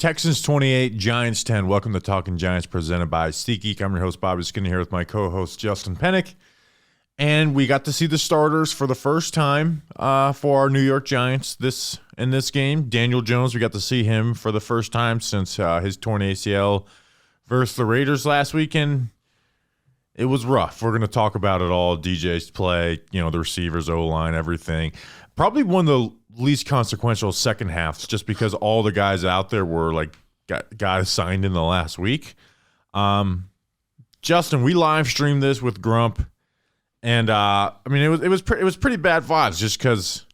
Texans 28, Giants 10. Welcome to Talking Giants, presented by SeatGeek. I'm your host, Bobby Skinner, here with my co-host, Justin Pennick. And we got to see the starters for the first time for our New York Giants in this game. Daniel Jones, we got to see him for the first time since his torn ACL versus the Raiders last weekend. It was rough. We're going to talk about it all. DJ's play, the receivers, O-line, everything. Probably one of the least consequential second halves, just because all the guys out there were guys signed in the last week. Justin, we live streamed this with Grump, and it was pretty bad vibes, just because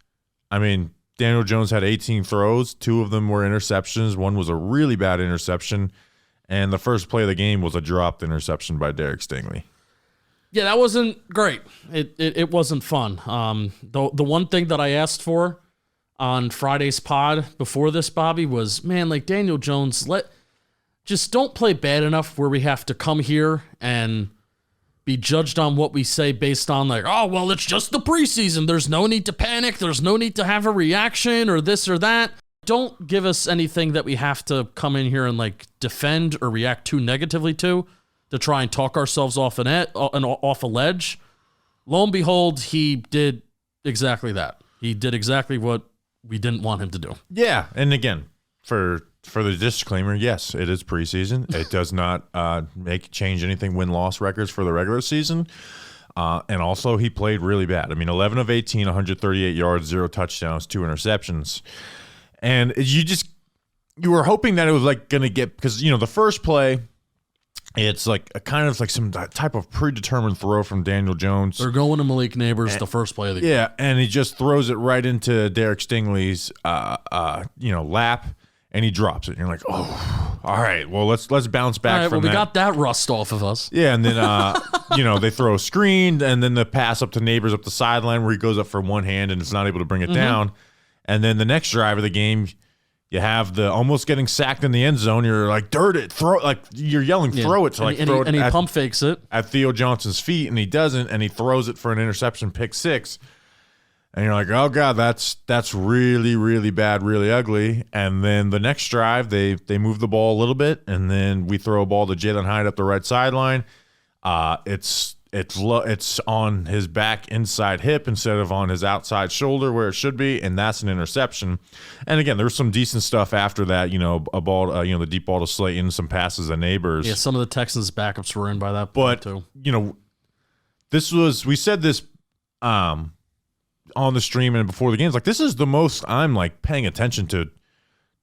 Daniel Jones had 18 throws, 2 of them were interceptions, one was a really bad interception, and the first play of the game was a dropped interception by Derek Stingley. Yeah, that wasn't great. It wasn't fun. The one thing that I asked for on Friday's pod before this, Bobby, was, Daniel Jones, just don't play bad enough where we have to come here and be judged on what we say based on it's just the preseason. There's no need to panic. There's no need to have a reaction or this or that. Don't give us anything that we have to come in here and defend or react too negatively to try and talk ourselves off off a ledge. Lo and behold, he did exactly that. He did exactly what we didn't want him to do. Yeah, and again, for the disclaimer, yes, it is preseason. It does not change anything win-loss records for the regular season. And also, he played really bad. 11 of 18, 138 yards, 0 touchdowns, 2 interceptions. And you were hoping that it was going to get, because the first play, it's some type of predetermined throw from Daniel Jones. They're going to Malik Nabers the first play of the game. Yeah, and he just throws it right into Derek Stingley's lap, and he drops it. And you're like, oh, all right, well, let's bounce back from that. We got that rust off of us. Yeah, and then they throw a screen, and then the pass up to Nabers up the sideline where he goes up for one hand and is not able to bring it down. And then the next drive of the game, you have the almost getting sacked in the end zone. You're like, dirt it, throw it. You're yelling, throw it. And he pump fakes it at Theo Johnson's feet, and he doesn't, and he throws it for an interception, pick 6. And you're like, oh, God, that's really, really bad, really ugly. And then the next drive, they move the ball a little bit, and then we throw a ball to Jalin Hyatt up the right sideline. It's on his back inside hip instead of on his outside shoulder where it should be, and that's an interception. And again, there's some decent stuff after that. A ball, the deep ball to Slayton, some passes to Nabers. Yeah, some of the Texans' backups were in by that point too. We said this on the stream and before the games. This is the most I'm paying attention to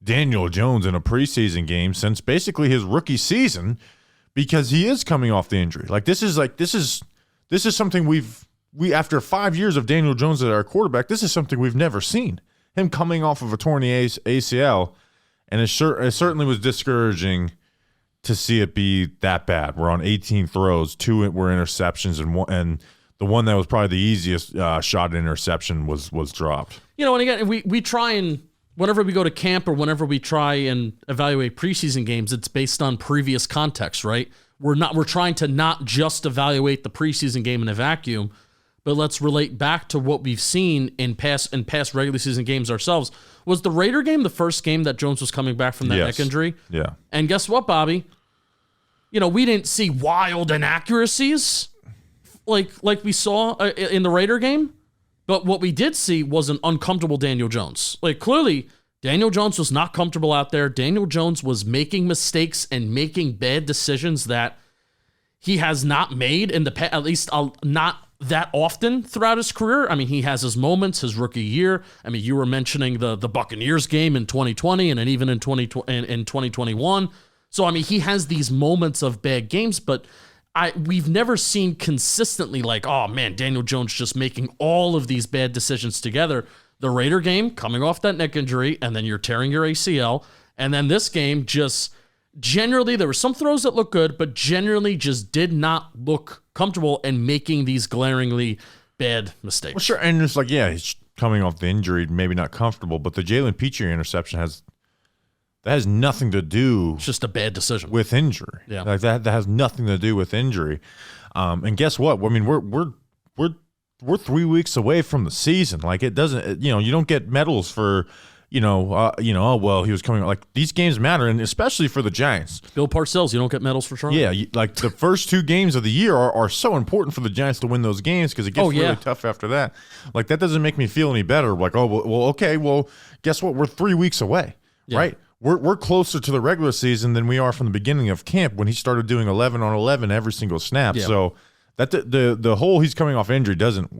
Daniel Jones in a preseason game since basically his rookie season. Because he is coming off the injury. This is something we after 5 years of Daniel Jones as our quarterback, this is something we've never seen. Him coming off of a torn ACL, and it certainly was discouraging to see it be that bad. We're on 18 throws, 2 were interceptions, and the one that was probably the easiest shot interception was dropped. And again, we try and, whenever we go to camp or whenever we try and evaluate preseason games, it's based on previous context, right? We're trying to not just evaluate the preseason game in a vacuum, but let's relate back to what we've seen in past regular season games ourselves. Was the Raider game the first game that Jones was coming back from that neck injury? Yeah. And guess what, Bobby? We didn't see wild inaccuracies like we saw in the Raider game. But what we did see was an uncomfortable Daniel Jones. Clearly, Daniel Jones was not comfortable out there. Daniel Jones was making mistakes and making bad decisions that he has not made in the past, at least not that often throughout his career. He has his moments, his rookie year. You were mentioning the Buccaneers game in 2020 and then even in 2021. So, he has these moments of bad games, but we've never seen consistently Daniel Jones just making all of these bad decisions together. The Raider game, coming off that neck injury, and then you're tearing your ACL. And then this game, just generally, there were some throws that looked good, but generally just did not look comfortable and making these glaringly bad mistakes. Well, sure, and it's he's coming off the injury, maybe not comfortable, but the Jalen Petrie interception has nothing to do. It's just a bad decision with injury. Yeah, that has nothing to do with injury. And guess what? We're 3 weeks away from the season. It doesn't. You don't get medals for oh well, he was coming. Like these games matter, and especially for the Giants. Bill Parcells, you don't get medals for trying. Yeah, like the first 2 games of the year are so important for the Giants to win those games because it gets really tough after that. Like that doesn't make me feel any better. Like, oh well, okay, well, guess what? We're 3 weeks away, right? We're closer to the regular season than we are from the beginning of camp when he started doing 11 on 11 every single snap. Yeah. So that the whole he's coming off injury doesn't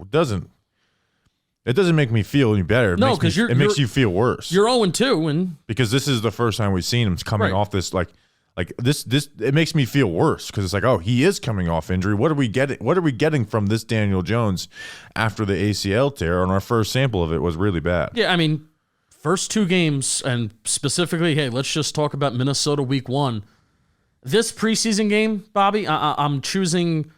make me feel any better. No, because it makes you feel worse. You're 0-2, and because this is the first time we've seen him coming off this like this it makes me feel worse because it's like, oh, he is coming off injury. What are we getting from this Daniel Jones after the ACL tear? And our first sample of it was really bad. Yeah, I mean, first 2 games, and specifically, hey, let's just talk about Minnesota week 1. This preseason game, Bobby, I'm choosing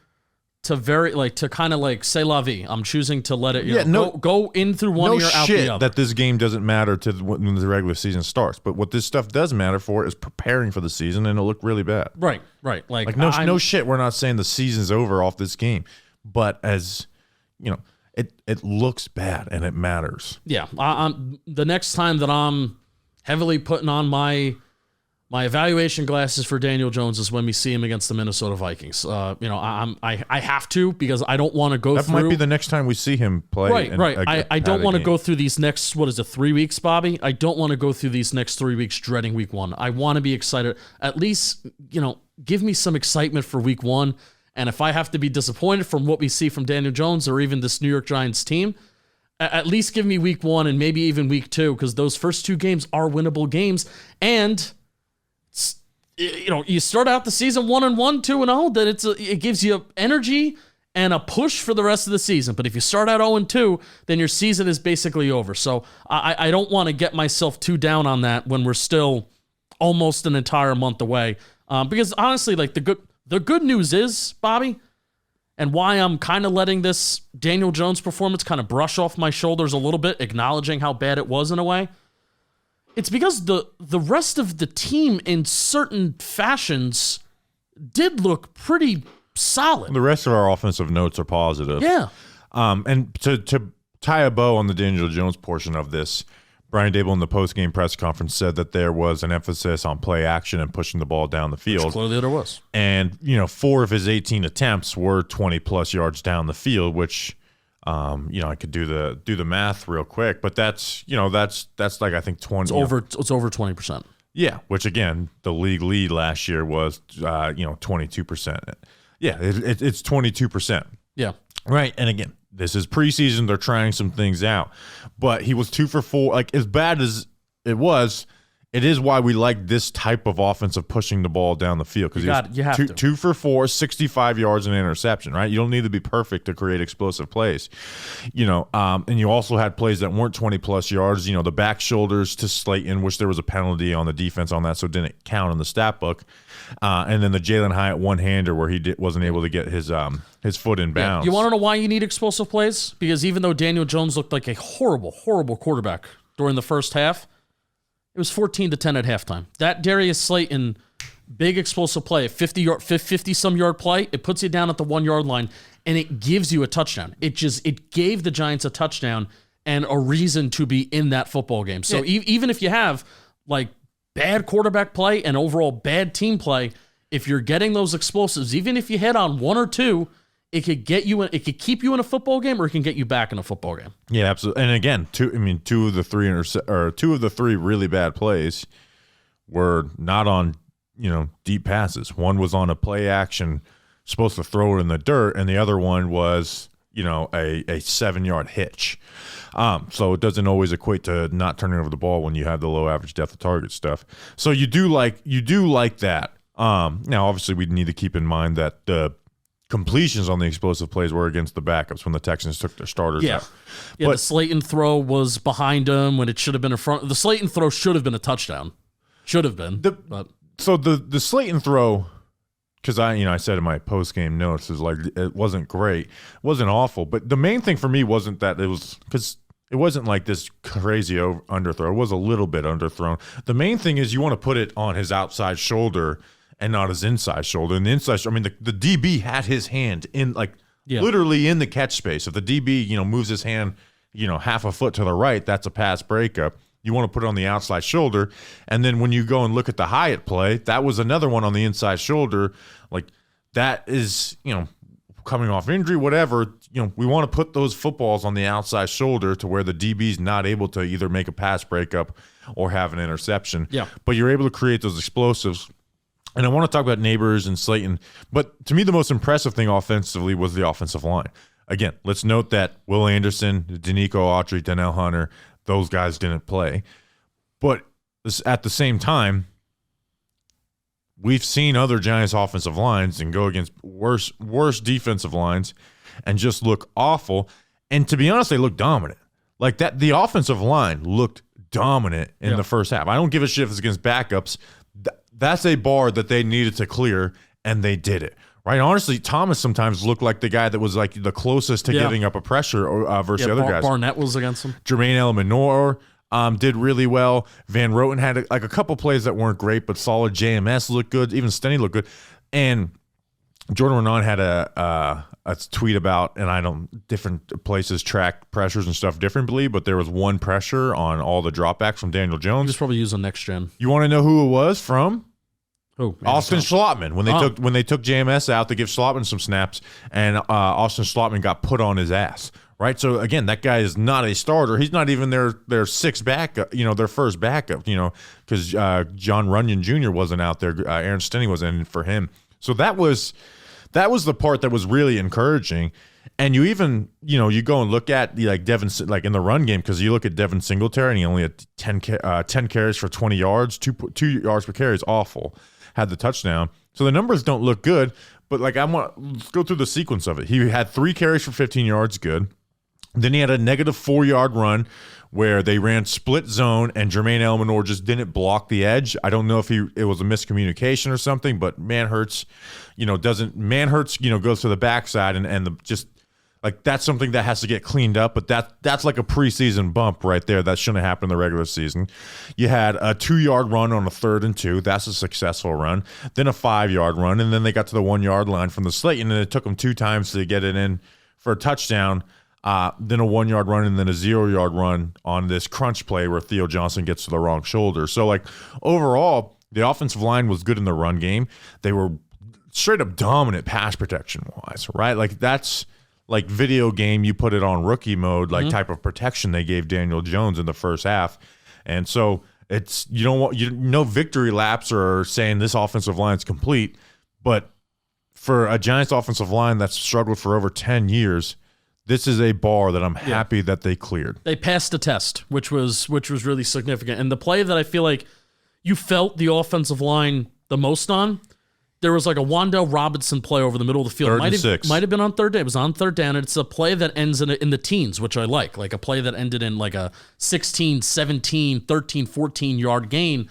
to kind of say la vie. I'm choosing to let it go in through one ear, out the other. That this game doesn't matter to when the regular season starts. But what this stuff does matter for is preparing for the season, and it'll look really bad. Right. Like no shit. We're not saying the season's over off this game, but as you know, it looks bad and it matters. Yeah. The next time that I'm heavily putting on my evaluation glasses for Daniel Jones is when we see him against the Minnesota Vikings. I have to because I don't want to go through. That might be the next time we see him play. Right. I don't want to go through these next, 3 weeks, Bobby? I don't want to go through these next 3 weeks dreading week 1. I want to be excited. At least, give me some excitement for week 1. And if I have to be disappointed from what we see from Daniel Jones or even this New York Giants team, at least give me week 1 and maybe even week 2 because those first 2 games are winnable games. And you start out the season 1-1, 2-0, then it gives you energy and a push for the rest of the season. But if you start out 0-2, then your season is basically over. So I don't want to get myself too down on that when we're still almost an entire month away. Because honestly, like the good news is, Bobby, and why I'm kind of letting this Daniel Jones performance kind of brush off my shoulders a little bit, acknowledging how bad it was in a way. It's because the rest of the team in certain fashions did look pretty solid. The rest of our offensive notes are positive. Yeah. And to tie a bow on the Daniel Jones portion of this, Brian Dable in the post-game press conference said that there was an emphasis on play action and pushing the ball down the field. Which clearly there was. And, 4 of his 18 attempts were 20-plus yards down the field, which – I could do the math real quick, but that's like I think 20. It's over 20%. Yeah, which again, the league lead last year was 22%. Yeah, it's 22%. Yeah, right. And again, this is preseason; they're trying some things out. But he was 2 for 4. Like as bad as it was. It is why we like this type of offense of pushing the ball down the field because you have to. 2 for 4, 65 yards and an interception, right? You don't need to be perfect to create explosive plays, and you also had plays that weren't 20-plus yards, the back shoulders to Slayton, which there was a penalty on the defense on that, so it didn't count in the stat book, and then the Jalin Hyatt one-hander where he wasn't able to get his foot in bounds. You want to know why you need explosive plays? Because even though Daniel Jones looked like a horrible, horrible quarterback during the first half, it was 14-10 at halftime. That Darius Slayton big explosive play, 50-some yard play, it puts you down at the 1 yard line and it gives you a touchdown. It gave the Giants a touchdown and a reason to be in that football game. So even if you have like bad quarterback play and overall bad team play, if you're getting those explosives, even if you hit on 1 or 2, it could get you. It could keep you in a football game, or it can get you back in a football game. Yeah, absolutely. And again, two of the three really bad plays were not on deep passes. One was on a play action, supposed to throw it in the dirt, and the other one was a 7-yard hitch. So it doesn't always equate to not turning over the ball when you have the low average depth of target stuff. So you do like that. Now, obviously, we need to keep in mind that the completions on the explosive plays were against the backups when the Texans took their starters out. Yeah, but the Slayton throw was behind him when it should have been in front. The Slayton throw should have been a touchdown. Should have been. So the Slayton throw, because I said in my post-game notes, is like it wasn't great. It wasn't awful. But the main thing for me wasn't that it was – because it wasn't like this crazy underthrow. It was a little bit underthrown. The main thing is you want to put it on his outside shoulder – and not his inside shoulder. And the inside shoulder, the DB had his hand in literally in the catch space. If the DB, moves his hand, half a foot to the right, that's a pass breakup. you want to put it on the outside shoulder. And then when you go and look at the Hyatt play, that was another one on the inside shoulder. Like that is, coming off injury, whatever, we want to put those footballs on the outside shoulder to where the DB's not able to either make a pass breakup or have an interception. Yeah. But you're able to create those explosives. And I want to talk about Nabers and Slayton. But to me, the most impressive thing offensively was the offensive line. Again, let's note that Will Anderson, Danico Autry, Donnell Hunter, those guys didn't play. But at the same time, we've seen other Giants offensive lines and go against worse defensive lines and just look awful. And to be honest, they look dominant. Like that, the offensive line looked dominant in the first half. I don't give a shit if it's against backups. That's a bar that they needed to clear, and they did it. Right? Honestly, Thomas sometimes looked like the guy that was like the closest to giving up a pressure versus the other guys. Barnett was against him. Jermaine Elmanor did really well. Van Roten had a couple plays that weren't great, but solid. JMS looked good. Even Stenny looked good. And Jordan Renan had a tweet about, and different places track pressures and stuff differently, but there was one pressure on all the dropbacks from Daniel Jones. He was probably using next gen. You want to know who it was from? Who? Austin Schlottman. When they took JMS out to give Schlottman some snaps, and Austin Schlottman got put on his ass. Right, so again, that guy is not a starter. He's not even their sixth backup, their first backup, because John Runyon Jr. wasn't out there. Aaron Stenny was in for him. So that was the part that was really encouraging. And you even, you go and look at like Devin, like in the run game, because you look at Devin Singletary and he only had 10 carries for 20 yards, 2 yards per carry is awful. Had the touchdown. So the numbers don't look good, but like let's go through the sequence of it. He had 3 carries for 15 yards, good. Then he had a negative 4-yard run where they ran split zone and Jermaine Elmanor just didn't block the edge. I don't know if it was a miscommunication or something, but Manhertz, goes to the backside and just like that's something that has to get cleaned up. But that's like a preseason bump right there. That shouldn't happen in the regular season. You had a 2-yard run on a 3rd and 2. That's a successful run. Then a 5-yard run, and then they got to the 1-yard line from the Slayton, and it took them 2 times to get it in for a touchdown. Then a 1-yard run and then a 0-yard run on this crunch play where Theo Johnson gets to the wrong shoulder. So, like, overall, the offensive line was good in the run game. They were straight up dominant pass protection-wise, right? Like, that's like video game, you put it on rookie mode, like type of protection they gave Daniel Jones in the first half. And so it's no victory laps or saying this offensive line is complete, but for a Giants offensive line that's struggled for over 10 years, this is a bar that I'm happy that they cleared. They passed the test, which was really significant. And the play that I feel like you felt the offensive line the most on, there was like a Wan'Dale Robinson play over the middle of the field. 3rd and 6. Might have been on 3rd down. It was on 3rd down, and it's a play that ends in the teens, which I like a play that ended in like a 16, 17, 13, 14-yard gain,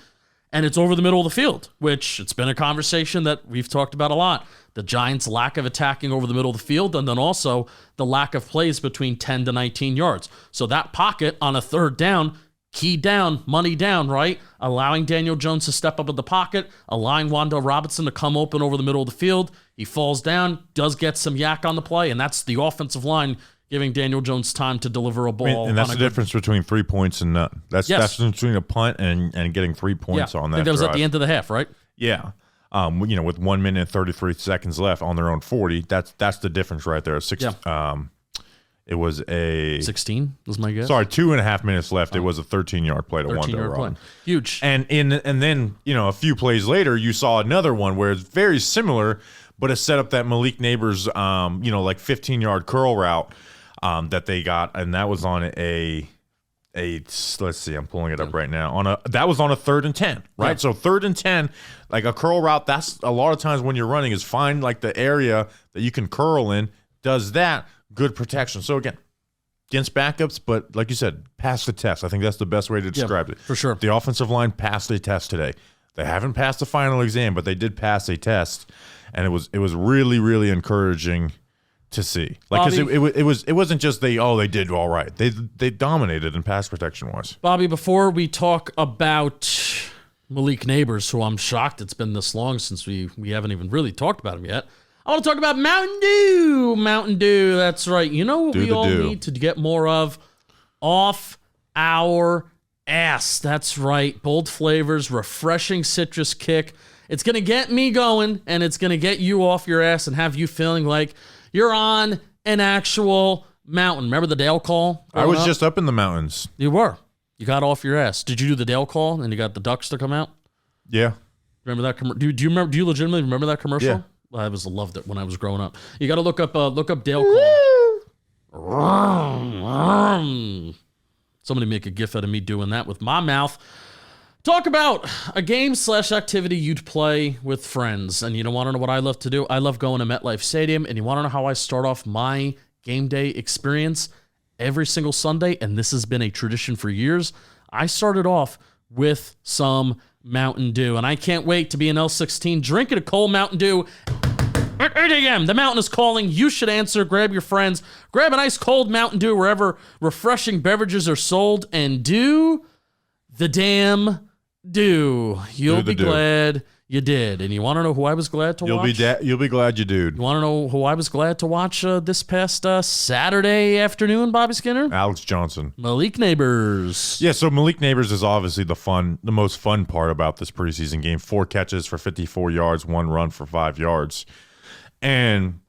and it's over the middle of the field, which it's been a conversation that we've talked about a lot. The Giants' lack of attacking over the middle of the field, and then also the lack of plays between 10 to 19 yards. So that pocket on a 3rd down, key down, money down, right? Allowing Daniel Jones to step up in the pocket, allowing Wan'Dale Robinson to come open over the middle of the field. He falls down, does get some yak on the play, and that's the offensive line giving Daniel Jones time to deliver a ball. And that's the difference between 3 points and none. That's the difference between a punt and getting 3 points on that. I think that was drive. At the end of the half, right? Yeah. With 1 minute and 33 seconds left on their own 40, that's the difference right there. It was a 16 was my guess. Sorry, 2.5 minutes left. It was a 13-yard play to Wan'Dale Robinson. Huge. And then a few plays later, you saw another one where it's very similar, but it set up that Malik Nabers, 15-yard curl route that they got, and that was on a let's see, I'm pulling it up right now. That was on a 3rd and 10, right? Yeah. So 3rd and 10, like a curl route, that's a lot of times when you're running is find like the area that you can curl in, does that, good protection. So again, against backups, but like you said, pass the test. I think that's the best way to describe it. For sure. The offensive line passed a test today. They haven't passed the final exam, but they did pass a test, and it was really, really encouraging to see. Like, because it wasn't just they did all right. They dominated in pass protection wise. Bobby, before we talk about Malik Nabers, who I'm shocked it's been this long since we haven't even really talked about him yet, I want to talk about Mountain Dew. Mountain Dew, that's right. You know what we all need to get more of? Off our ass. That's right. Bold flavors, refreshing citrus kick. It's going to get me going, and it's going to get you off your ass and have you feeling like you're on an actual mountain. Remember the Dale call? I was just up in the mountains. You were. You got off your ass. Did you do the Dale call and you got the ducks to come out? Yeah. Remember that? Do you remember? Do you legitimately remember that commercial? Yeah. Well, I loved it when I was growing up. You got to look up Dale call. Somebody make a gif out of me doing that with my mouth. Talk about a game/activity you'd play with friends. And you want to know what I love to do? I love going to MetLife Stadium. And you want to know how I start off my game day experience every single Sunday? And this has been a tradition for years. I started off with some Mountain Dew. And I can't wait to be in L16 drinking a cold Mountain Dew at 8 a.m. The mountain is calling. You should answer. Grab your friends. Grab an ice cold Mountain Dew wherever refreshing beverages are sold. And do the damn do. You'll be glad you did. And you want to know who I was glad to watch? You'll be glad you did. You want to know who I was glad to watch this past Saturday afternoon, Bobby Skinner? Alex Johnson. Malik Nabers. Yeah, so Malik Nabers is obviously the most fun part about this preseason game. 4 catches for 54 yards, 1 run for 5 yards. And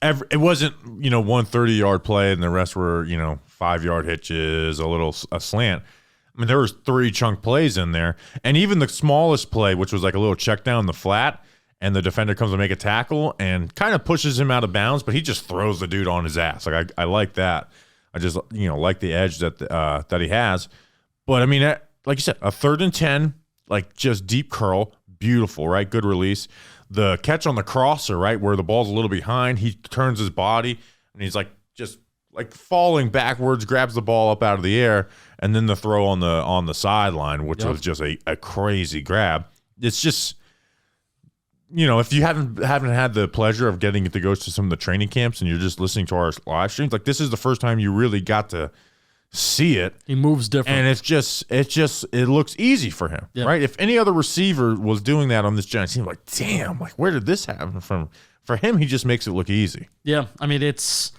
it wasn't, one 30-yard play and the rest were, 5-yard hitches, a slant. I mean, there was 3 chunk plays in there. And even the smallest play, which was like a little check down the flat, and the defender comes to make a tackle and kind of pushes him out of bounds, but he just throws the dude on his ass. Like, I like that. I just, like the edge that he has. But, I mean, like you said, a 3rd and 10, like just deep curl, beautiful, right? Good release. The catch on the crosser, right, where the ball's a little behind, he turns his body, and he's like just like falling backwards, grabs the ball up out of the air, and then the throw on the sideline, which was just a crazy grab. It's just, if you haven't had the pleasure of getting to go to some of the training camps and you're just listening to our live streams, like this is the first time you really got to see it. He moves different. And it looks easy for him, right? If any other receiver was doing that on this Giants team, like, damn, like where did this happen from? For him, he just makes it look easy. Yeah, I mean, it's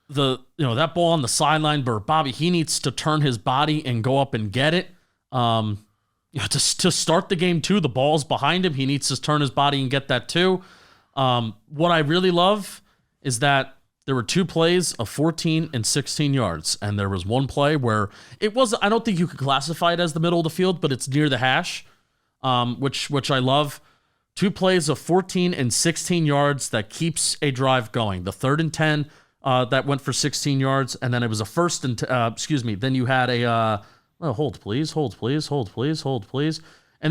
that ball on the sideline, but Bobby, he needs to turn his body and go up and get it. To start the game too, the ball's behind him. He needs to turn his body and get that too. What I really love is that there were 2 plays of 14 and 16 yards, and there was one play where it wasn't. I don't think you could classify it as the middle of the field, but it's near the hash, which I love. 2 plays of 14 and 16 yards that keeps a drive going. The 3rd and 10. That went for 16 yards, and then it was a 1st and then you had a hold please, and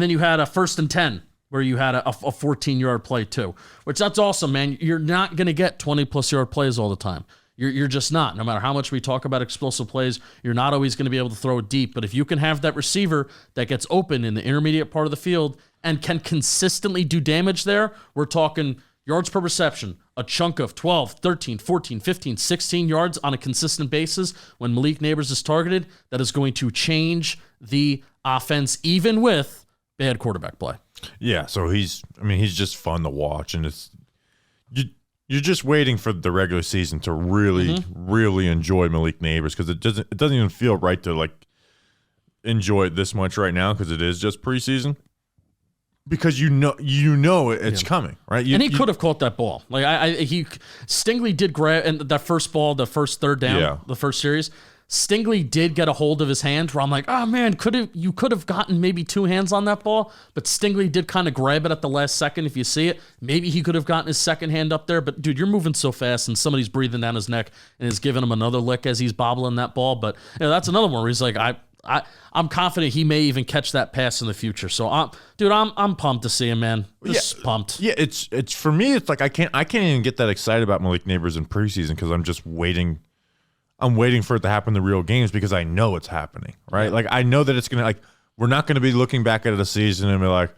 then you had a 1st and 10 where you had a 14-yard play too, which that's awesome, man. You're not gonna get 20+ yard plays all the time. You're just not. No matter how much we talk about explosive plays, you're not always going to be able to throw it deep. But if you can have that receiver that gets open in the intermediate part of the field and can consistently do damage there, we're talking yards per reception, a chunk of 12, 13, 14, 15, 16 yards on a consistent basis when Malik Nabers is targeted, that is going to change the offense even with bad quarterback play. Yeah, so he's just fun to watch, and you're just waiting for the regular season to really, really enjoy Malik Nabers, because it doesn't even feel right to like enjoy it this much right now because it is just preseason. Because it's coming, right? And he could have caught that ball. Like Stingley did grab, and that first ball, the first 3rd down, the first series, Stingley did get a hold of his hand where I'm like, oh man, you could have gotten maybe 2 hands on that ball, but Stingley did kind of grab it at the last second. If you see it, maybe he could have gotten his second hand up there, but dude, you're moving so fast and somebody's breathing down his neck and is giving him another lick as he's bobbling that ball. But that's another one where he's like, I'm confident he may even catch that pass in the future. So I'm pumped to see him, man. Just pumped. Yeah, it's for me, it's like I can't even get that excited about Malik Nabers in preseason because I'm just waiting. I'm waiting for it to happen in the real games because I know it's happening, right? Yeah. Like I know that it's gonna we're not gonna be looking back at the season and be like,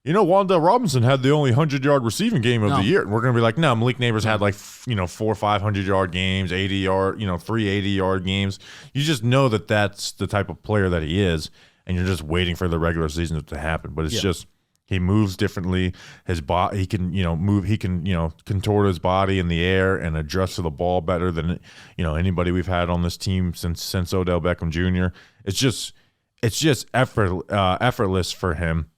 Wan'Dale Robinson had the only 100-yard receiving game of the year. And we're going to be like, no, Malik Nabers had 4 500-yard games, 80-yard, 3 80-yard games. You just know that that's the type of player that he is, and you're just waiting for the regular season to happen. But it's just He moves differently. His body, he can, move. He can, contort his body in the air and adjust to the ball better than, anybody we've had on this team since Odell Beckham Jr. It's just effortless for him.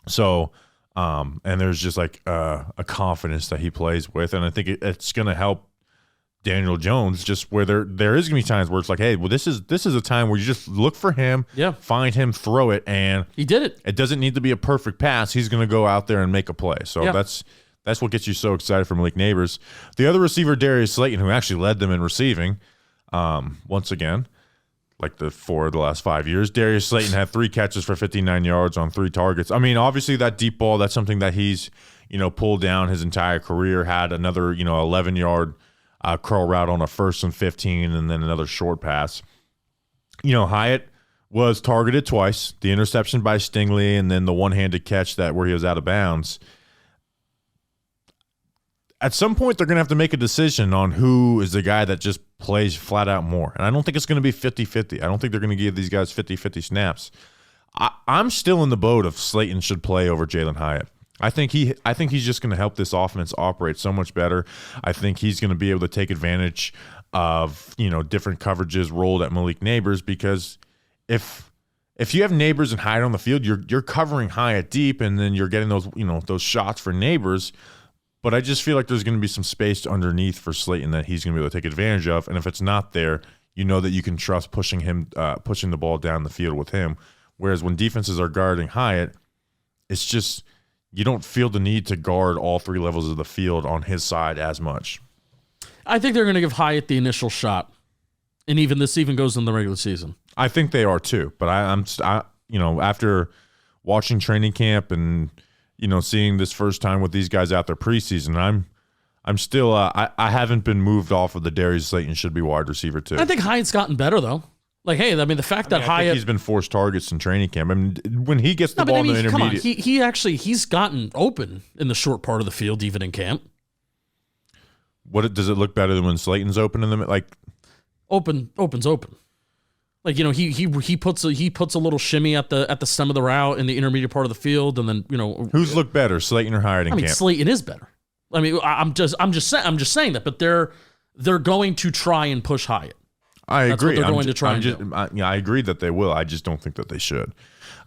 So, and there's just like a confidence that he plays with, and I think it's going to help Daniel Jones, just where there is gonna be times where it's like, hey, well, this is a time where you just look for him, find him, throw it, and he did it. It doesn't need to be a perfect pass. He's gonna go out there and make a play. So that's what gets you so excited for Malik Nabers. The other receiver, Darius Slayton, who actually led them in receiving, once again, like the last 5 years. Darius Slayton had 3 catches for 59 yards on 3 targets. I mean, obviously that deep ball, that's something that he's pulled down his entire career. Had another 11-yard. Curl route on a 1st and 15, and then another short pass. Hyatt was targeted twice, the interception by Stingley and then the one-handed catch where he was out of bounds. At some point, they're going to have to make a decision on who is the guy that just plays flat out more. And I don't think it's going to be 50-50. I don't think they're going to give these guys 50-50 snaps. I'm still in the boat of Slayton should play over Jalin Hyatt. I think he's just going to help this offense operate so much better. I think he's going to be able to take advantage of different coverages rolled at Malik Nabers, because if you have Nabers and Hyatt on the field, you're covering Hyatt deep, and then you're getting those shots for Nabers. But I just feel like there's going to be some space underneath for Slayton that he's going to be able to take advantage of, and if it's not there, that you can trust pushing the ball down the field with him. Whereas when defenses are guarding Hyatt, it's just you don't feel the need to guard all 3 levels of the field on his side as much. I think they're going to give Hyatt the initial shot, and this even goes in the regular season. I think they are too, but I'm after watching training camp and seeing this first time with these guys out there preseason, I'm still I haven't been moved off of the Darius Slayton should be wide receiver too. I think Hyatt's gotten better though. Like, hey, the fact that Hyatt, he's been forced targets in training camp. I mean, when he gets the ball in the intermediate, come on, he's gotten open in the short part of the field, even in camp. What does it look better than when Slayton's open in the Open's open. Like he puts a little shimmy at the stem of the route in the intermediate part of the field, and then who's looked better, Slayton or Hyatt in camp? Slayton is better. I mean, I'm just saying that, but they're going to try and push Hyatt. I agree. That's what they're going to try and do. I agree that they will. I just don't think that they should.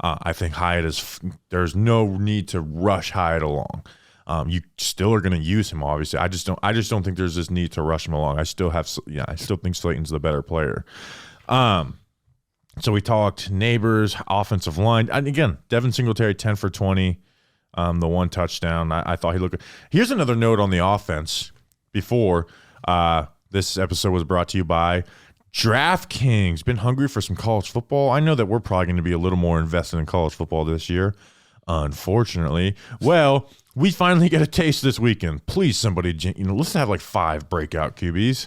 I think Hyatt there's no need to rush Hyatt along. You still are going to use him, obviously. I just don't think there's this need to rush him along. I still think Slayton's the better player. So we talked Nabers, offensive line. And again, Devin Singletary, 10 for 20, the 1 touchdown. I thought he looked good. Here's another note on the offense before this episode was brought to you by DraftKings. Been hungry for some college football? I know that we're probably going to be a little more invested in college football this year, unfortunately. Well, we finally get a taste this weekend. Please, somebody, let's have like 5 breakout QBs.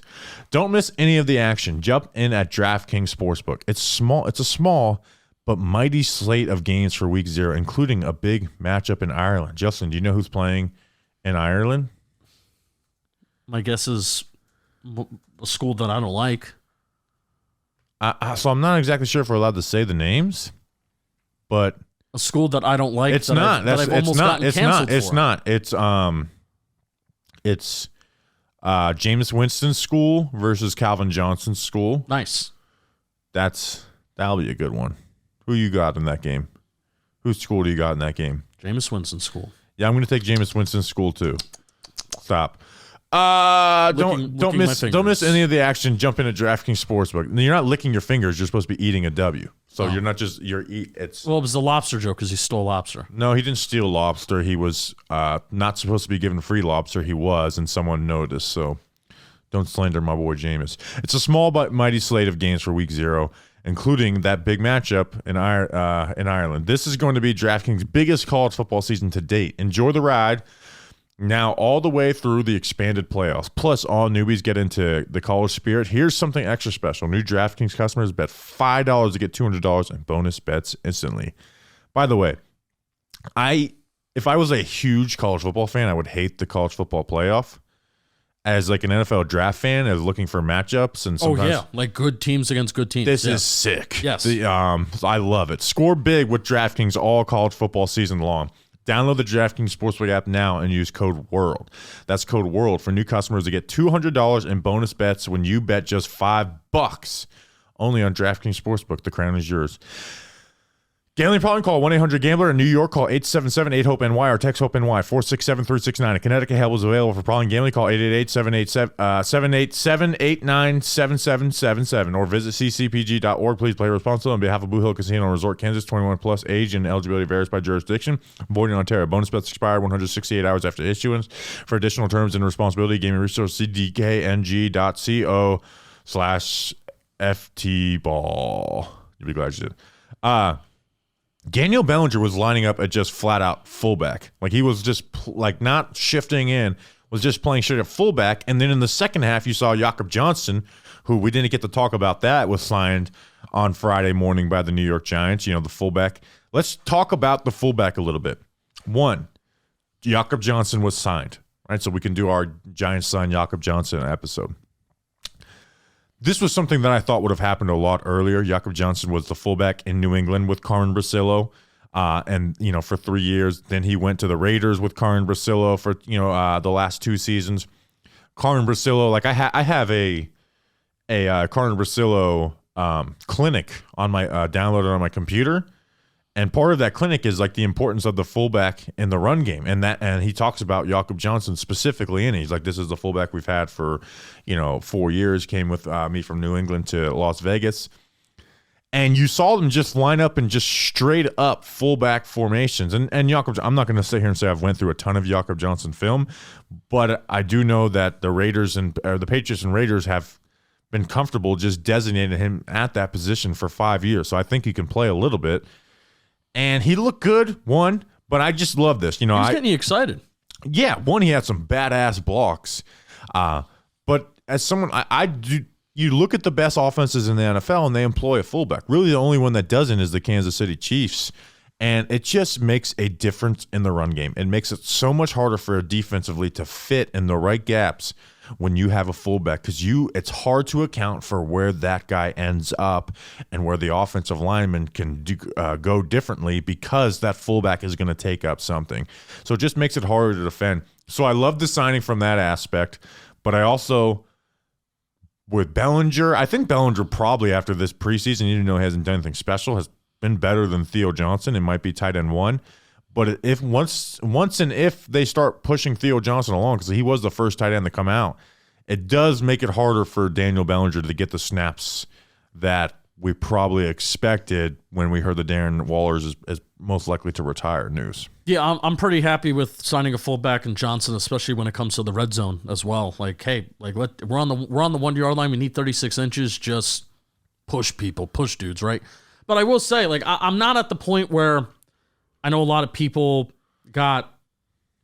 Don't miss any of the action. Jump in at DraftKings Sportsbook. It's a small but mighty slate of games for Week 0, including a big matchup in Ireland. Justin, do you know who's playing in Ireland? My guess is a school that I don't like. So I'm not exactly sure if we're allowed to say the names, but a school that I don't like. It's not. It's Jameis Winston's school versus Calvin Johnson's school. Nice. That'll be a good one. Who you got in that game? Whose school do you got in that game? Jameis Winston's school. Yeah, I'm going to take Jameis Winston's school too. Stop. Don't miss any of the action. Jump into DraftKings Sportsbook. You're not licking your fingers. You're supposed to be eating a W. So you're not just it's. Well, it was the lobster joke because he stole lobster. No, he didn't steal lobster. He was not supposed to be given free lobster. He was, and someone noticed. So don't slander my boy Jameis. It's a small but mighty slate of games for Week 0, including that big matchup in Ireland. This is going to be DraftKings' biggest college football season to date. Enjoy the ride. Now all the way through the expanded playoffs. Plus, all newbies get into the college spirit. Here's something extra special. New DraftKings customers bet $5 to get $200 in bonus bets instantly. By the way, if I was a huge college football fan, I would hate the college football playoff. As like an NFL draft fan, as looking for matchups and sometimes like good teams against good teams. This is sick. Yes, I love it. Score big with DraftKings all college football season long. Download the DraftKings Sportsbook app now and use code WORLD. That's code WORLD for new customers to get $200 in bonus bets when you bet just $5 only on DraftKings Sportsbook. The crown is yours. Gambling problem? Call 1-800-GAMBLER. In New York, call 877-8-HOPE-NY or text HOPE-NY 467-369. In Connecticut, help is available for problem gambling. Call 888-787-897777 or visit ccpg.org. Please play responsibly on behalf of Blue Hill Casino Resort, Kansas. 21 plus, age and eligibility varies by jurisdiction. Void in Ontario. Bonus bets expire 168 hours after issuance. For additional terms and responsibility, gaming resource cdkng.co/ftball. You'll be glad you did. Daniel Bellinger was lining up at just flat out fullback. Like he was just not shifting in, was just playing straight at fullback. And then in the second half, you saw Jakob Johnson, who we didn't get to talk about that, was signed on Friday morning by the New York Giants, the fullback. Let's talk about the fullback a little bit. One, Jakob Johnson was signed, right? So we can do our Giants sign Jakob Johnson episode. This was something that I thought would have happened a lot earlier. Jakob Johnson was the fullback in New England with Karin Brasillo, and for 3 years. Then he went to the Raiders with Karin Brasillo for the last 2 seasons. Karin Brasillo, like I have a Karin Brasillo clinic on my downloaded on my computer. And part of that clinic is like the importance of the fullback in the run game, and he talks about Jakob Johnson specifically, and he's like, this is the fullback we've had for 4 years. Came with me from New England to Las Vegas, and you saw them just line up and just straight up fullback formations. And Jakob, I'm not going to sit here and say I've went through a ton of Jakob Johnson film, but I do know that the the Patriots and Raiders have been comfortable just designating him at that position for 5 years. So I think he can play a little bit. And he looked good, but I just love this. He's getting you excited. Yeah, he had some badass blocks. But as someone, I do. You look at the best offenses in the NFL, and they employ a fullback. Really, the only one that doesn't is the Kansas City Chiefs. And it just makes a difference in the run game. It makes it so much harder for a defensively to fit in the right gaps when you have a fullback, because it's hard to account for where that guy ends up and where the offensive lineman can go differently, because that fullback is going to take up something. So it just makes it harder to defend. So I love the signing from that aspect, but I also, with Bellinger, I think Bellinger probably after this preseason, even though he hasn't done anything special, has been better than Theo Johnson. It might be tight end 1. But if once they start pushing Theo Johnson along, because he was the first tight end to come out, it does make it harder for Daniel Bellinger to get the snaps that we probably expected when we heard the Darren Wallers is most likely to retire news. Yeah, I'm pretty happy with signing a fullback in Johnson, especially when it comes to the red zone as well. Like, hey, we're on the 1 yard line. We need 36 inches. Just push people, push dudes, right? But I will say, I'm not at the point where I know a lot of people got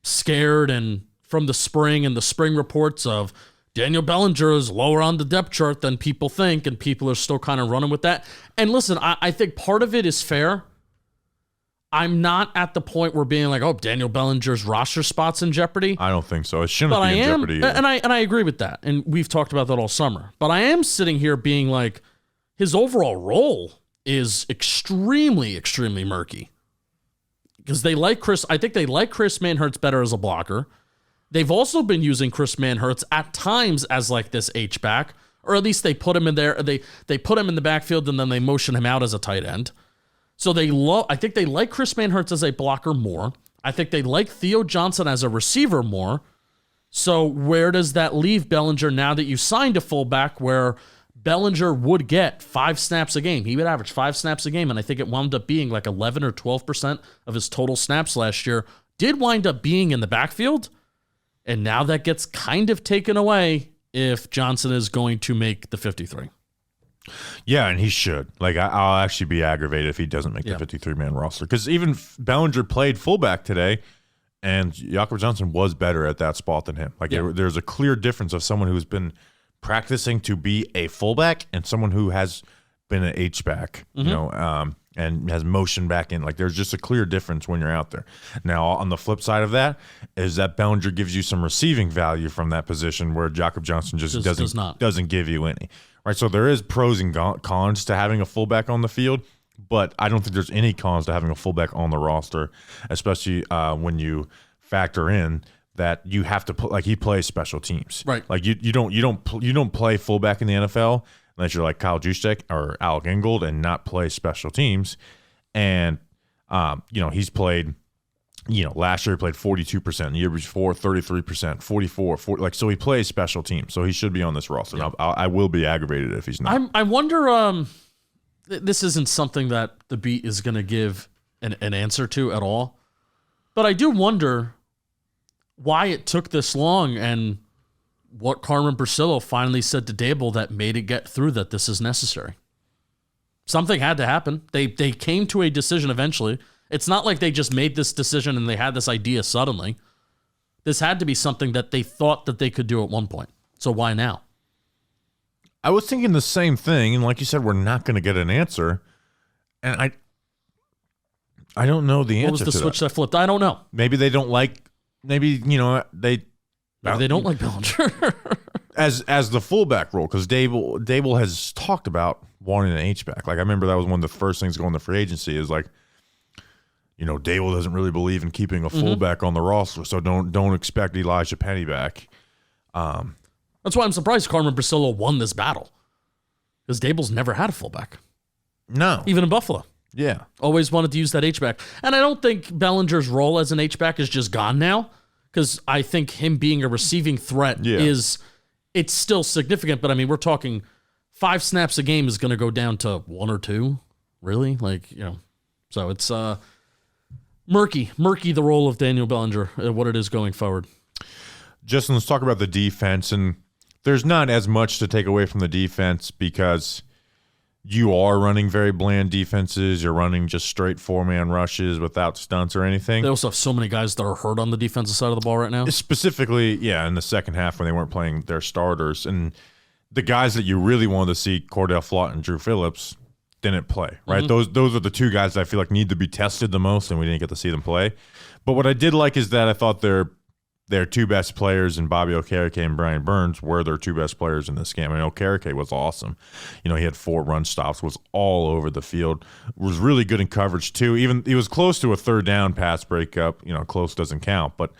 scared and from the spring and the spring reports of Daniel Bellinger is lower on the depth chart than people think, and people are still kind of running with that. And listen, I think part of it is fair. I'm not at the point where being like, oh, Daniel Bellinger's roster spot's in jeopardy. I don't think so. It shouldn't be in jeopardy either. And I agree with that. And we've talked about that all summer. But I am sitting here being like, his overall role is extremely, extremely murky. Because I think they like Chris Manhertz better as a blocker. They've also been using Chris Manhertz at times as like this H-back, or at least they put him in there. They put him in the backfield and then they motion him out as a tight end. So I think they like Chris Manhertz as a blocker more. I think they like Theo Johnson as a receiver more. So where does that leave Bellinger now that you signed a fullback where Bellinger would get 5 snaps a game? He would average 5 snaps a game, and I think it wound up being like 11 or 12% of his total snaps last year did wind up being in the backfield, and now that gets kind of taken away if Johnson is going to make the 53. Yeah, and he should. I'll actually be aggravated if he doesn't make the 53-man roster, because even Bellinger played fullback today, and Jakob Johnson was better at that spot than him. There's a clear difference of someone who's been practicing to be a fullback and someone who has been an H-back, and has motion back in. There's just a clear difference when you're out there. Now, on the flip side of that is that Bellinger gives you some receiving value from that position where Jakob Johnson just doesn't give you any. Right? So there is pros and cons to having a fullback on the field, but I don't think there's any cons to having a fullback on the roster, especially when you factor in that you have to put, like, he plays special teams. Right. Like you don't play fullback in the NFL unless you're like Kyle Juszczyk or Alec Ingold and not play special teams. And he's played, last year he played 42%, the year before 33%, 44, 40, like, so he plays special teams. So he should be on this roster. Yeah. I will be aggravated if he's not. I wonder, this isn't something that the beat is going to give an answer to at all, but I do wonder why it took this long and what Carmen Brasillo finally said to Dable that made it get through that this is necessary. Something had to happen. They came to a decision eventually. It's not like they just made this decision and they had this idea suddenly. This had to be something that they thought that they could do at one point. So why now? I was thinking the same thing, and like you said, we're not going to get an answer. And I don't know the answer. What was the switch that flipped? I don't know. Maybe they don't like. Maybe they don't like Bellinger as the fullback role, because Dable has talked about wanting an H-back. Like, I remember that was one of the first things going to free agency is like, Dable doesn't really believe in keeping a fullback on the roster, so don't expect Elijah Penny back. That's why I'm surprised Carmen Brasillo won this battle, because Dable's never had a fullback. No, even in Buffalo. Yeah. Always wanted to use that H-back. And I don't think Bellinger's role as an H-back is just gone now, because I think him being a receiving threat it's still significant, but I mean, we're talking 5 snaps a game is going to go down to 1 or 2, really? So it's murky the role of Daniel Bellinger, what it is going forward. Justin, let's talk about the defense, and there's not as much to take away from the defense because you are running very bland defenses. You're running just straight 4-man rushes without stunts or anything. They also have so many guys that are hurt on the defensive side of the ball right now. Specifically, in the second half when they weren't playing their starters. And the guys that you really wanted to see, Cordell Flott and Drew Phillips, didn't play, right? Those are the 2 guys that I feel like need to be tested the most, and we didn't get to see them play. But what I did like is that I thought their 2 best players in Bobby Okereke and Brian Burns were their 2 best players in this game. I mean, Okereke was awesome. He had 4 run stops, was all over the field, was really good in coverage too. Even he was close to a 3rd down pass breakup. Close doesn't count, but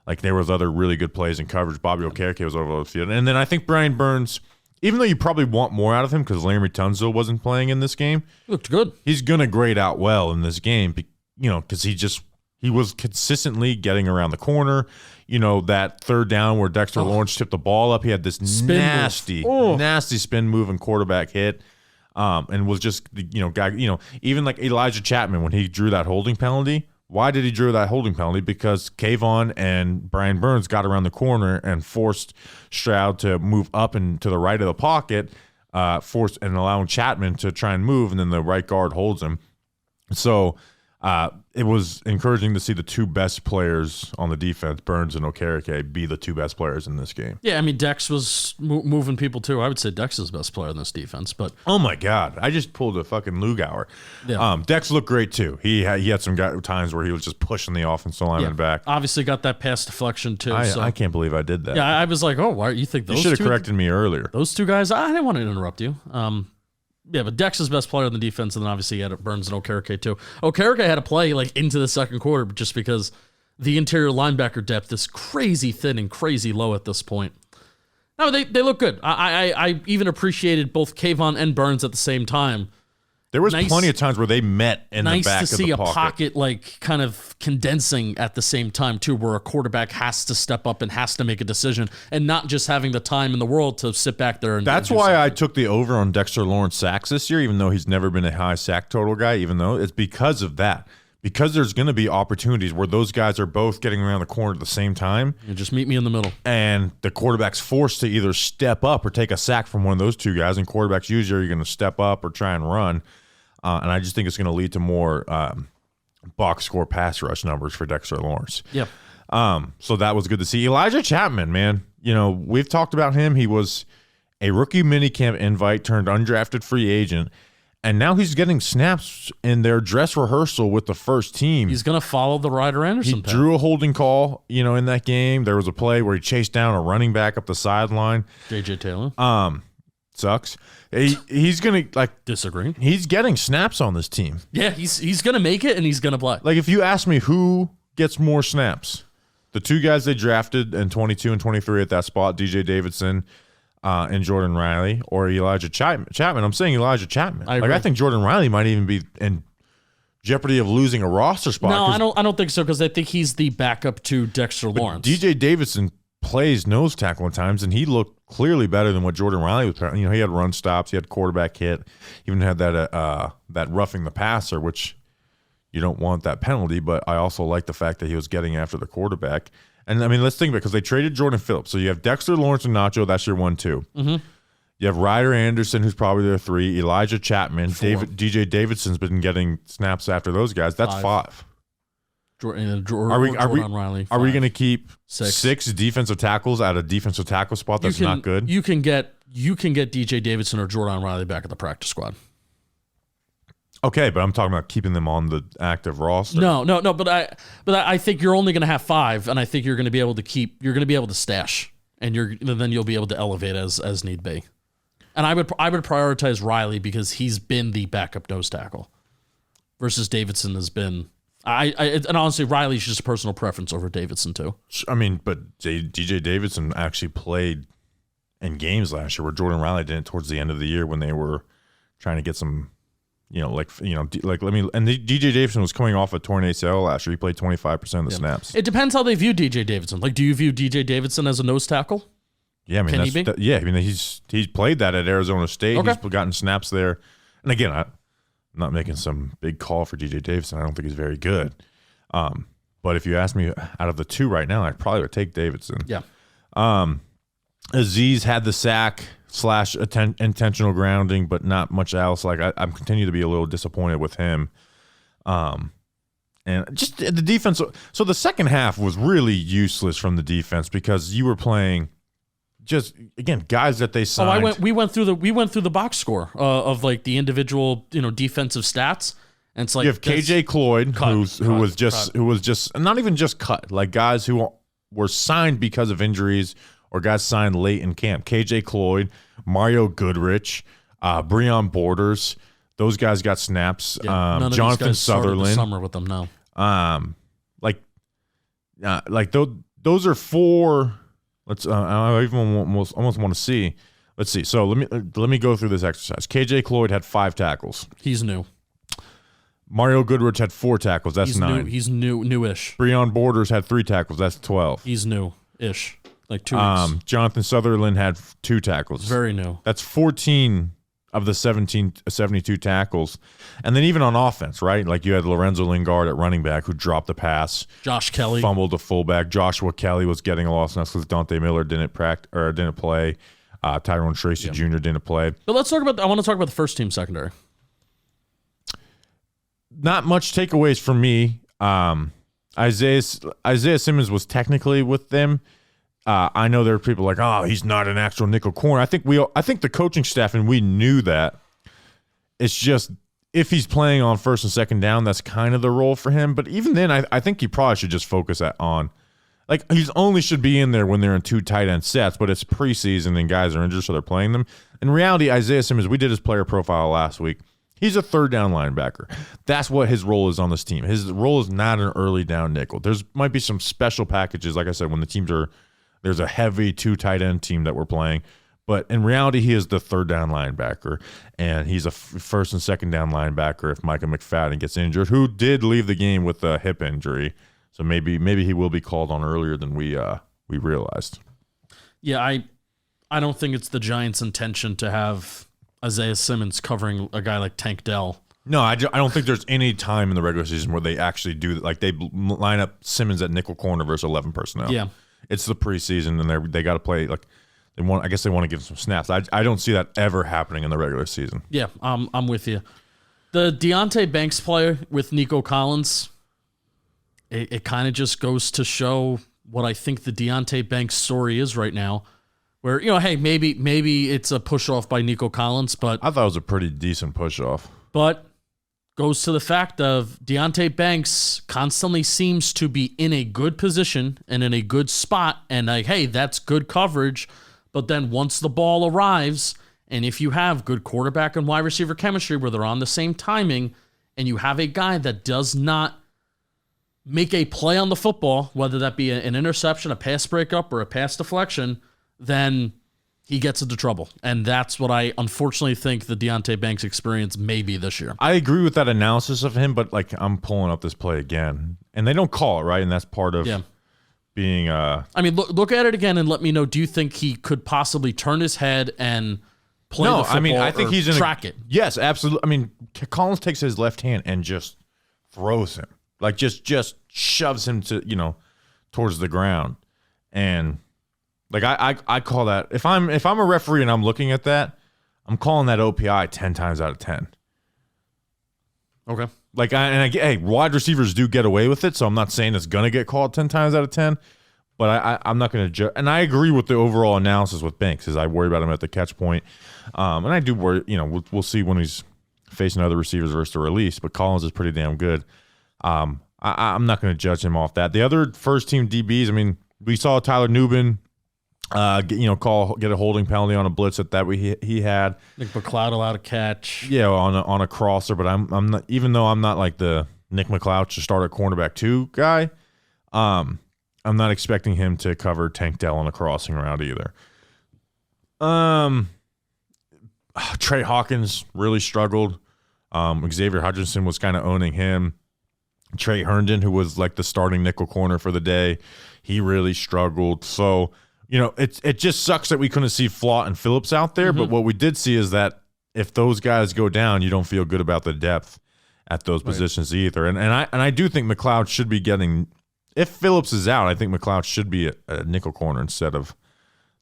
like there was other really good plays in coverage. Bobby Okereke was over the field. And then I think Brian Burns, even though you probably want more out of him because Larry Tunsil wasn't playing in this game, he looked good. He's going to grade out well in this game, because he was consistently getting around the corner. That 3rd down where Dexter Lawrence tipped the ball up. He had this nasty spin move and quarterback hit, and was just even like Elijah Chapman when he drew that holding penalty. Why did he drew that holding penalty? Because Kayvon and Brian Burns got around the corner and forced Stroud to move up and to the right of the pocket, forced and allowing Chapman to try and move, and then the right guard holds him. So it was encouraging to see the 2 best players on the defense, Burns and Okereke, be the 2 best players in this game. Yeah, I mean, Dex was moving people too. I would say Dex is the best player in this defense. But oh my God, I just pulled a fucking Lugauer. Yeah. Dex looked great too. He had some times where he was just pushing the offensive lineman back. Obviously got that pass deflection too. I can't believe I did that. Yeah, I was like, oh, why you think those? You should have corrected me earlier. Those 2 guys, I didn't want to interrupt you. Yeah, but Dex is best player on the defense, and then obviously you had Burns and Okereke too. Okereke had to play like into the second quarter just because the interior linebacker depth is crazy thin and crazy low at this point. No, they look good. I even appreciated both Kayvon and Burns at the same time. There was plenty of times where they met in the back of the pocket. Nice to see a pocket like kind of condensing at the same time too, where a quarterback has to step up and has to make a decision and not just having the time in the world to sit back there. That's why I took the over on Dexter Lawrence sacks this year, even though he's never been a high sack total guy, it's because of that. Because there's going to be opportunities where those guys are both getting around the corner at the same time. You just meet me in the middle. And the quarterback's forced to either step up or take a sack from one of those 2 guys, and quarterbacks usually are going to step up or try and run. And I just think it's going to lead to more box score pass rush numbers for Dexter Lawrence. Yep. So that was good to see. Elijah Chapman, man, we've talked about him. He was a rookie minicamp invite turned undrafted free agent, and now he's getting snaps in their dress rehearsal with the first team. He's going to follow the Ryder Anderson He path. drew a holding call, in that game. There was a play where he chased down a running back up the sideline. J.J. Taylor. sucks. He's gonna Disagree. He's getting snaps on this team. Yeah, he's gonna make it and he's gonna play. Like if you ask me who gets more snaps, the two guys they drafted in 22 and 23 at that spot, DJ Davidson and Jordan Riley, or Elijah Chapman. I'm saying Elijah Chapman. I think Jordan Riley might even be in jeopardy of losing a roster spot. No, I don't think so, because I think he's the backup to Dexter Lawrence. DJ Davidson plays nose tackle at times, and he looked clearly better than what Jordan Riley was. You know, he had run stops, he had quarterback hit, even had that roughing the passer, which you don't want that penalty. But I also like the fact that he was getting after the quarterback. And I mean, let's think about it, because they traded Jordan Phillips. So you have Dexter Lawrence and Nacho. That's your 1-2. Mm-hmm. You have Ryder Anderson, who's probably their 3. Elijah Chapman, 4. DJ Davidson's been getting snaps after those guys. That's 5. Jordan Riley. Are we going to keep 6 defensive tackles at a defensive tackle spot that's not good? You can get DJ Davidson or Jordan Riley back at the practice squad. Okay, but I'm talking about keeping them on the active roster. No, but I think you're only going to have 5, and I think you're going to be able to stash, and then you'll be able to elevate as need be. And I would prioritize Riley because he's been the backup nose tackle, versus Davidson has been. And honestly, Riley's just a personal preference over Davidson too. I mean, but DJ Davidson actually played in games last year where Jordan Riley didn't towards the end of the year when they were trying to get some. And DJ Davidson was coming off a torn ACL last year. He played 25% of the snaps. It depends how they view DJ Davidson. Like, do you view DJ Davidson as a nose tackle? Yeah, I mean, he's played that at Arizona State. Okay. He's gotten snaps there. And again, I'm not making some big call for DJ Davidson. I don't think he's very good. But if you ask me, out of the 2 right now, I probably would take Davidson. Yeah. Aziz had the sack / intentional grounding, but not much else. Like I'm continue to be a little disappointed with him. And just the defense. So the second half was really useless from the defense because you were playing just, again, guys that they signed. We went through the box score of like the individual defensive stats, and it's like you have KJ Cloyd who was just not even just cut, like guys who were signed because of injuries or got signed late in camp. KJ Cloyd, Mario Goodrich, Breon Borders, those guys got snaps. None of Jonathan these guys Sutherland, the summer with them now. Those are 4. Let's. I even almost want to see. Let's see. So let me go through this exercise. KJ Cloyd had 5 tackles. He's new. Mario Goodrich had 4 tackles. That's 9. He's newish. Breon Borders had 3 tackles. That's 12. He's new-ish. Like 2 weeks. Jonathan Sutherland had 2 tackles. Very new. That's 14 of the 72 tackles. And then even on offense, right? Like you had Lorenzo Lingard at running back who dropped the pass. Josh Kelly fumbled the fullback. Joshua Kelly was getting a loss because Dante Miller didn't play. Tyrone Tracy Jr. didn't play. But I want to talk about the first team secondary. Not much takeaways from me. Isaiah Simmons was technically with them. I know there are people like, oh, he's not an actual nickel corner. I think the coaching staff, and we knew that. It's just if he's playing on first and second down, that's kind of the role for him. But even then, I think he probably should just focus on, like, he's only should be in there when they're in 2 tight end sets, but it's preseason and guys are injured, so they're playing them. In reality, Isaiah Simmons, we did his player profile last week. He's a third down linebacker. That's what his role is on this team. His role is not an early down nickel. There's might be some special packages, like I said, when the teams are. There's a heavy 2 tight end team that we're playing. But in reality, he is the third down linebacker, and he's a first and second down linebacker if Micah McFadden gets injured, who did leave the game with a hip injury. So maybe he will be called on earlier than we realized. Yeah, I don't think it's the Giants' intention to have Isaiah Simmons covering a guy like Tank Dell. No, I don't think there's any time in the regular season where they actually do, like, they line up Simmons at nickel corner versus 11 personnel. Yeah. It's the preseason, and they got to play, like, I guess they want to give him some snaps. I don't see that ever happening in the regular season. Yeah, I'm with you. The Deonte Banks play with Nico Collins, it kind of just goes to show what I think the Deonte Banks story is right now, where, hey, maybe it's a push-off by Nico Collins, but I thought it was a pretty decent push-off. But goes to the fact of Deonte Banks constantly seems to be in a good position and in a good spot, and like, hey, that's good coverage. But then once the ball arrives And if you have good quarterback and wide receiver chemistry where they're on the same timing, and you have a guy that does not make a play on the football, whether that be an interception, a pass breakup, or a pass deflection, then he gets into trouble. And that's what I unfortunately think the Deonte Banks experience may be this year. I agree with that analysis of him, but like I'm pulling up this play again, and they don't call it, right? And that's part of being. I mean, look at it again and let me know. Do you think he could possibly turn his head and play the football? I mean, I think he's in track it. Yes, absolutely. I mean, Collins takes his left hand and just throws him, like just shoves him to towards the ground, and like I call that, if I'm a referee and I'm looking at that, I'm calling that OPI 10 times out of 10. Okay. Like hey, wide receivers do get away with it, so I'm not saying it's gonna get called 10 times out of 10. But I'm not going to judge. And I agree with the overall analysis with Banks, as I worry about him at the catch point. And I do worry, we'll see when he's facing other receivers versus the release. But Collins is pretty damn good. I'm not going to judge him off that. The other first-team DBs, I mean, we saw Tyler Nubin get a holding penalty on a blitz that he had. Nick McLeod allowed a catch. Yeah, on a crosser. But I'm not, even though I'm not like the Nick McLeod to start at cornerback 2 guy, I'm not expecting him to cover Tank Dell on a crossing route either. Trey Hawkins really struggled. Xavier Hutchinson was kind of owning him. Trey Herndon, who was like the starting nickel corner for the day, he really struggled. So, it just sucks that we couldn't see Flott and Phillips out there. Mm-hmm. But what we did see is that if those guys go down, you don't feel good about the depth at those positions either. And I do think McLeod should be getting. If Phillips is out, I think McLeod should be a nickel corner instead of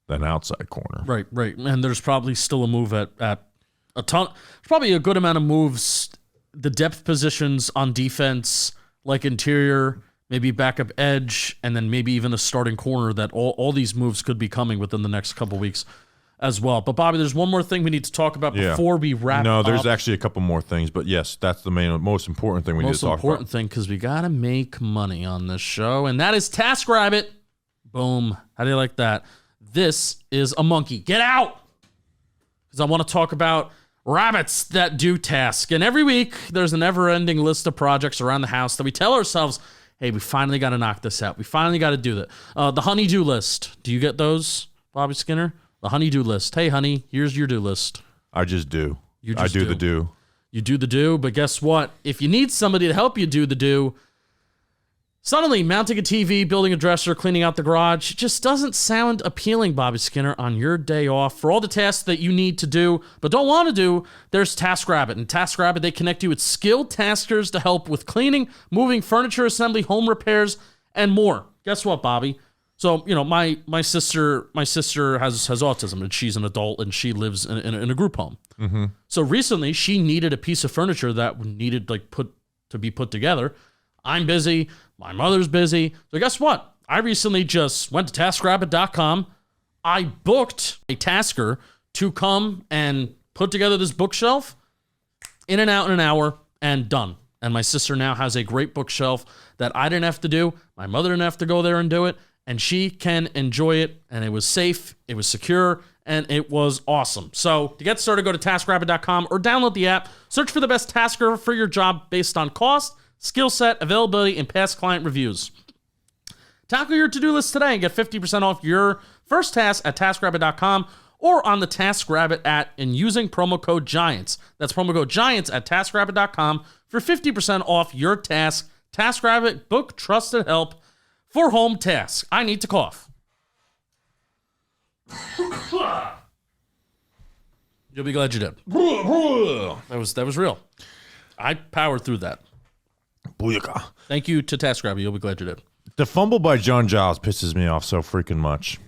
an outside corner. Right. And there's probably still a move at a ton. There's probably a good amount of moves. The depth positions on defense, like interior, maybe backup edge, and then maybe even a starting corner, that all these moves could be coming within the next couple weeks as well. But, Bobby, there's one more thing we need to talk about before we wrap up. No, there's actually a couple more things, but yes, that's the most important thing we need to talk about. Most important thing, because we got to make money on this show, and that is TaskRabbit. Boom. How do you like that? This is a monkey. Get out! Because I want to talk about rabbits that do task. And every week, there's a never-ending list of projects around the house that we tell ourselves, hey, we finally got to knock this out. We finally got to do that. The honey-do list. Do you get those, Bobby Skinner? The honey-do list. Hey, honey, here's your do list. I just do. I do the do. You do the do, but guess what? If you need somebody to help you do the do, suddenly mounting a TV, building a dresser, cleaning out the garage just doesn't sound appealing, Bobby Skinner, on your day off. For all the tasks that you need to do but don't want to do, there's TaskRabbit. And TaskRabbit, they connect you with skilled taskers to help with cleaning, moving, furniture assembly, home repairs, and more. Guess what, Bobby? So, my sister has autism, and she's an adult, and she lives in a group home. Mm-hmm. So recently, she needed a piece of furniture that needed to be put together. I'm busy. My mother's busy. So guess what? I recently just went to TaskRabbit.com. I booked a tasker to come and put together this bookshelf in and out in an hour, and done. And my sister now has a great bookshelf that I didn't have to do. My mother didn't have to go there and do it. And she can enjoy it, and it was safe, it was secure, and it was awesome. So to get started, go to TaskRabbit.com or download the app. Search for the best tasker for your job based on cost, skill set, availability, and past client reviews. Tackle your to-do list today and get 50% off your first task at TaskRabbit.com or on the TaskRabbit app and using promo code GIANTS. That's promo code GIANTS at TaskRabbit.com for 50% off your task. TaskRabbit, book trusted help for home tasks. I need to cough. You'll be glad you did. That was real. I powered through that. Booyaka. Thank you to TaskRabbit. You'll be glad you did. The fumble by John Giles pisses me off so freaking much.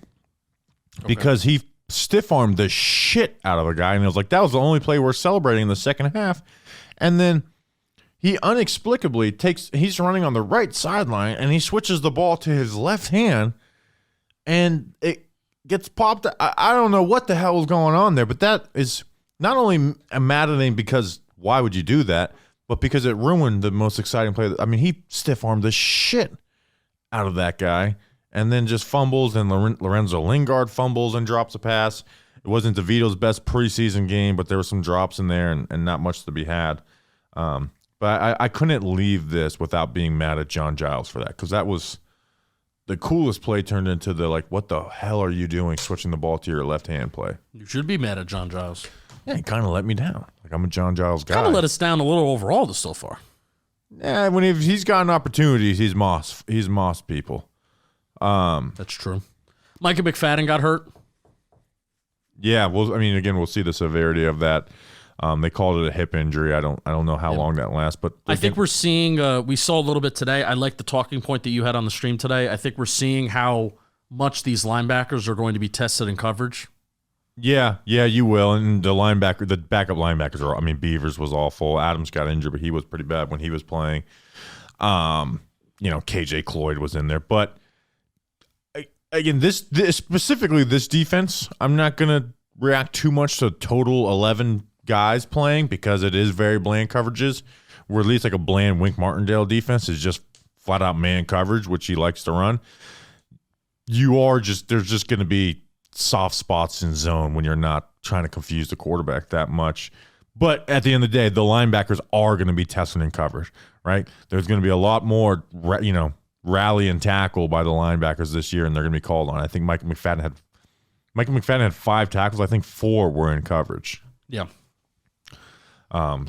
Because he stiff-armed the shit out of a guy, and it was like, that was the only play worth celebrating in the second half. And then he inexplicably he's running on the right sideline, and he switches the ball to his left hand, and it gets popped. I don't know what the hell was going on there, but that is not only maddening because why would you do that, but because it ruined the most exciting play. I mean, he stiff-armed the shit out of that guy, and then just fumbles, and Lorenzo Lingard fumbles and drops a pass. It wasn't DeVito's best preseason game, but there were some drops in there and not much to be had. But I couldn't leave this without being mad at John Giles for that, because that was the coolest play turned into the, like, what the hell are you doing switching the ball to your left-hand play? You should be mad at John Giles. Yeah, he kind of let me down. Like, I'm a John Giles guy. Kind of let us down a little overall so far. Yeah, when he's gotten opportunities, he's Moss people. That's true. Micah McFadden got hurt. Yeah, well, I mean, again, we'll see the severity of that. They called it a hip injury. I don't know how long that lasts, but I think we're seeing. We saw a little bit today. I like the talking point that you had on the stream today. I think we're seeing how much these linebackers are going to be tested in coverage. Yeah, you will. And the backup linebackers are. I mean, Beavers was awful. Adams got injured, but he was pretty bad when he was playing. KJ Cloyd was in there, but again, this specifically this defense, I'm not gonna react too much to total 11 guys playing, because it is very bland coverages. Where at least like a bland Wink Martindale defense is just flat out man coverage, which he likes to run. There's just going to be soft spots in zone when you're not trying to confuse the quarterback that much. But at the end of the day, the linebackers are going to be tested in coverage, right? There's going to be a lot more, rally and tackle by the linebackers this year, and they're going to be called on. I think Micah McFadden had 5 tackles. I think 4 were in coverage. Yeah. All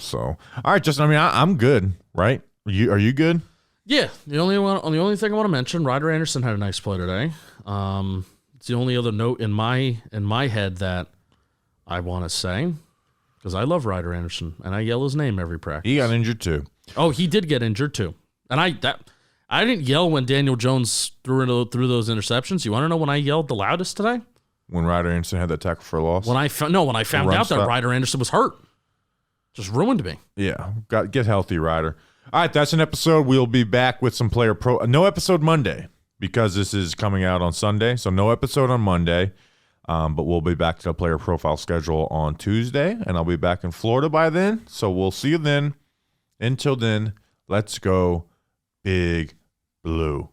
right, Justin. I mean, I'm good, right? Are you good? Yeah. The only thing I want to mention, Ryder Anderson had a nice play today. It's the only other note in my head that I want to say, because I love Ryder Anderson and I yell his name every practice. He got injured too. Oh, he did get injured too, and I didn't yell when Daniel Jones threw those interceptions. You want to know when I yelled the loudest today? When Ryder Anderson had that tackle for a loss. When I found out that Ryder Anderson was hurt. Just ruined me. Yeah. Get healthy, Ryder. All right, that's an episode. We'll be back with some no episode Monday, because this is coming out on Sunday. So no episode on Monday. But we'll be back to the player profile schedule on Tuesday, and I'll be back in Florida by then. So we'll see you then. Until then, let's go Big Blue.